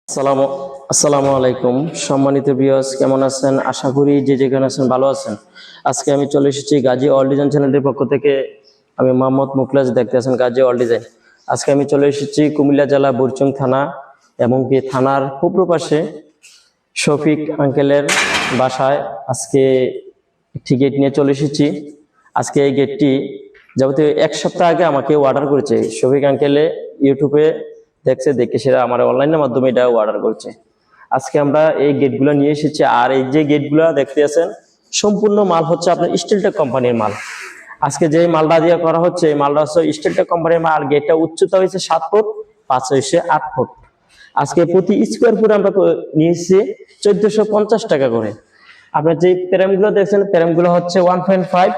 আসসালামু আলাইকুম সম্মানিত ভিউয়ার্স, কেমন আছেন? আশা করি যে যেখানে আছেন ভালো আছেন। আজকে আমি চলে এসেছি গাজী অল ডিজাইন চ্যানেলের পক্ষ থেকে। আমি মোহাম্মদ মুখলেস, দেখতে আছেন গাজী অল ডিজাইন। আজকে আমি চলে এসেছি কুমিল্লা জেলা বুড়িচং থানা এবং কি থানার পূর্ব পাশে শফিক আঙ্কেলের বাসায়। আজকে একটি গেট নিয়ে চলে এসেছি। আজকে এই গেটটি যাবতীয় এক সপ্তাহ আগে আমাকে অর্ডার করেছে শফিক আঙ্কেলে, ইউটিউবে দেখছে, দেখে সেটা আমার অনলাইনের মাধ্যমে এটা অর্ডার করছে। আজকে আমরা এই গেটগুলো নিয়ে এসেছি। আর এই যে গেটগুলো দেখতে আছেন সম্পূর্ণ মাল হচ্ছে আপনার স্টিলটেক কোম্পানির মাল। আজকে যে মালটা দিয়ে করা হচ্ছে এই মালটা হচ্ছে স্টিলটেক কোম্পানির মাল। আর গেটটা উচ্চতা হয়েছে 7 ফুট, 5 হয়েছে 8 ফুট। আজকে প্রতি স্কোয়ার ফুট আমরা নিয়েছি 1450 টাকা করে। আপনার যে প্যারামগুলো দেখছেন প্যারামগুলো হচ্ছে 1.5,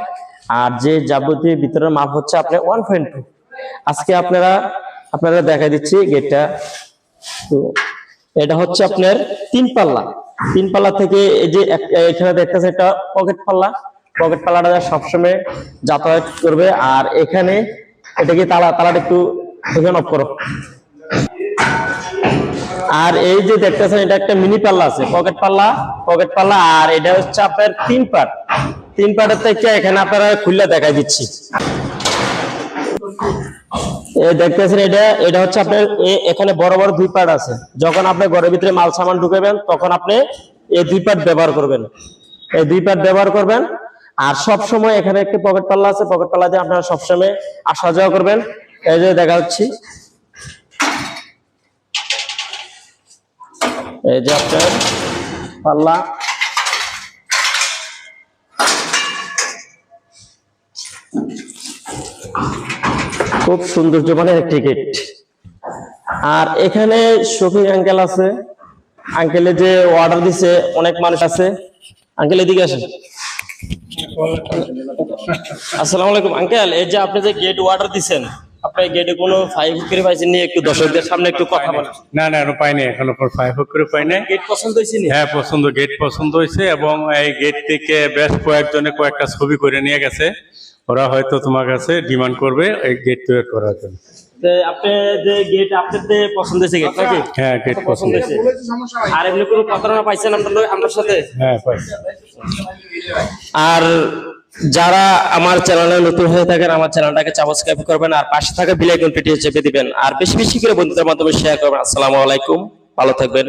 আর যে যাবতীয় ভিতরের মাল হচ্ছে আপনার 1.2। আজকে আপনারা দেখা দিচ্ছি গেটটা। তো এটা হচ্ছে আপনার 3 পাল্লা থেকে এই যে এখানে দেখতেছে একটা পকেট পাল্লাটা সবসময় যাতায়াত করবে। আর এখানে এটা কি তালাটা একটু এখানে অফ করো। আর এই যে দেখতেছেন এটা একটা মিনি পাল্লা আছে, পকেট পাল্লা। আর এটা হচ্ছে আপনার 3 পার্টের থেকে এখানে আপনারা খুলে দেখাই দিচ্ছি। দেখতেছেন এটা হচ্ছে আপনার এখানে বড় বড় 2 পার্ট আছে। যখন আপনি ঘরের ভিতরে মাল সামান ঢুকাবেন তখন আপনি এই 2 পার্ট ব্যবহার করবেন। আর সব সময় এখানে একটা পকেট পাল্লা আছে, পকেট পাল্লা দিয়ে আপনারা সবসময় আসা যাওয়া করবেন। এই যে দেখা হচ্ছে এই যে আপনার পাল্লা। খুব সৌন্দর্যবানের একটি গেট। আর এখানে শফিক আঙ্কেল আছে, আঙ্কেলে যে অর্ডার দিছে অনেক মানুষ আছে। আঙ্কেল এদিকে আসেন। আসসালামু আলাইকুম আঙ্কেল, এই যে আপনি যে গেট অর্ডার দিছেন, আপনি গেটে কোনো 5 ফুট করে পাইছেন নি? একটু দর্শকদের সামনে একটু কথা বলেন। না পাইনি, এখনো 5 ফুট করে পাইনি। গেট পছন্দ হয়েছে? হ্যাঁ গেট পছন্দ হয়েছে। এবং এই গেট থেকে বেশ কয়েকটা ছবি করে নিয়ে গেছে। ওরা হয়তো তোমার কাছে ডিমান্ড করবে এই গেট তৈরি করার জন্য। আপনি যে গেট আপনাদের পছন্দ হয়েছে গেট নাকি? হ্যাঁ, গেট পছন্দ হয়েছে। আর এমনি কোনো প্রতারণা পাইছেন আপনার সাথে? হ্যাঁ পাইছি। আর যারা আমার চ্যানেলে নতুন হয়ে থাকেন আমার চ্যানেলটাকে সাবস্ক্রাইব করবেন, আর পাশে থাকা বেল আইকনটি চেপে দিবেন, আর বেশি বেশি করে বন্ধুদের মাধ্যমে শেয়ার করবেন। আসসালামু আলাইকুম, ভালো থাকবেন।